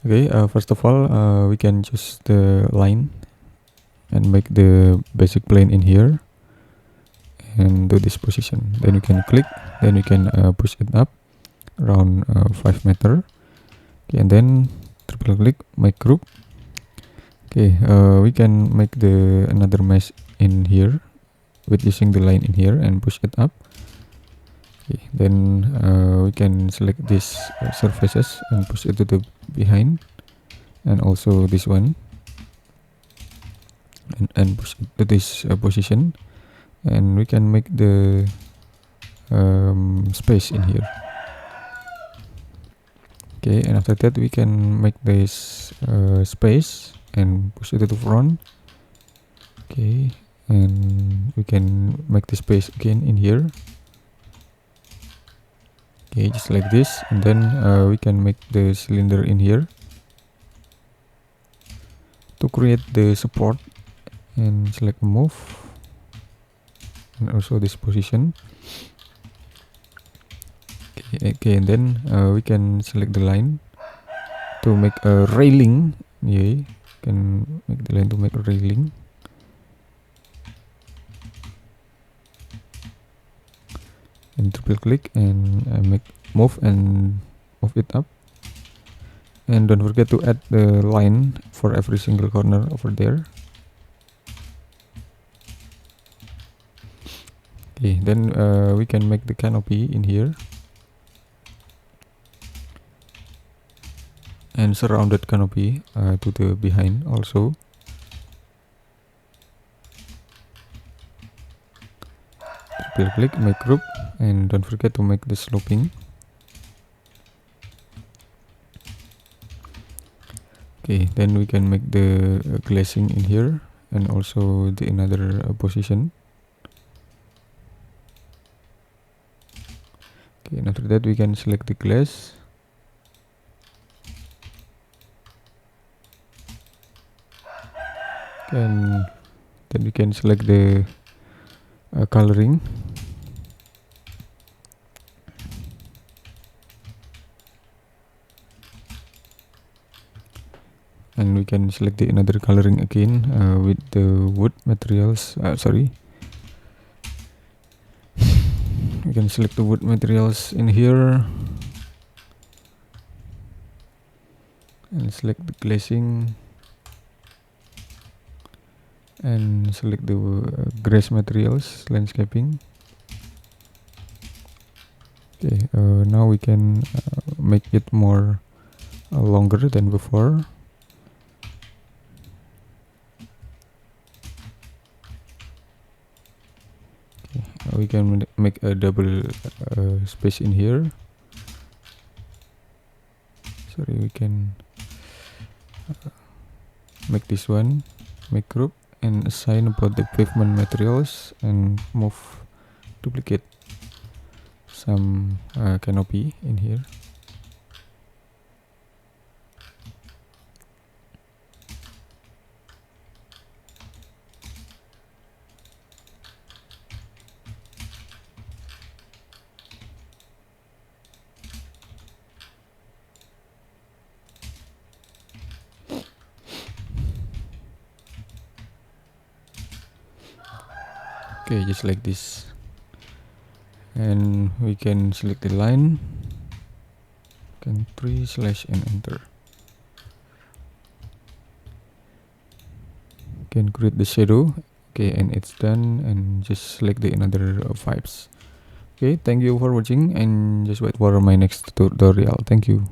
Okay, first of all, we can choose the line and make the basic plane in here and do this position. Then you can click, then you can push it up around 5 meter. Okay, and then triple click, make group. Okay, we can make the another mesh in here with using the line in here and push it up. Okay, then we can select these surfaces and push it to the behind, and also this one, and push it to this position, and we can make the space in here. Okay, and after that we can make this space and push it to the front. Okay, and we can make the space again in here. Okay, just like this, and then we can make the cylinder in here to create the support, and select move, and also this position. Okay, and then we can select the line to make a railing. Yeah, can make the line to make a railing. And triple click and make move and move it up. And don't forget to add the line for every single corner over there. Okay, then we can make the canopy in here and surrounded canopy to the behind also. Triple click, make group, and don't forget to make the sloping. Okay, then we can make the glazing in here and also the another position. Okay, and after that we can select the glass. And then we can select the coloring. And we can select the another coloring again with the wood materials. We can select the wood materials in here and select the glazing and select the grass materials, landscaping. Okay, now we can make it more longer than before. We can make a double space in here. Sorry, we can make this one, make group, and assign about the pavement materials and move, duplicate some canopy in here. Okay, just like this. And we can select the line, can 3 slash and enter. Can create the shadow. Okay, and it's done, and just select the another vibes. Okay, thank you for watching, and just wait for my next tutorial. Thank you.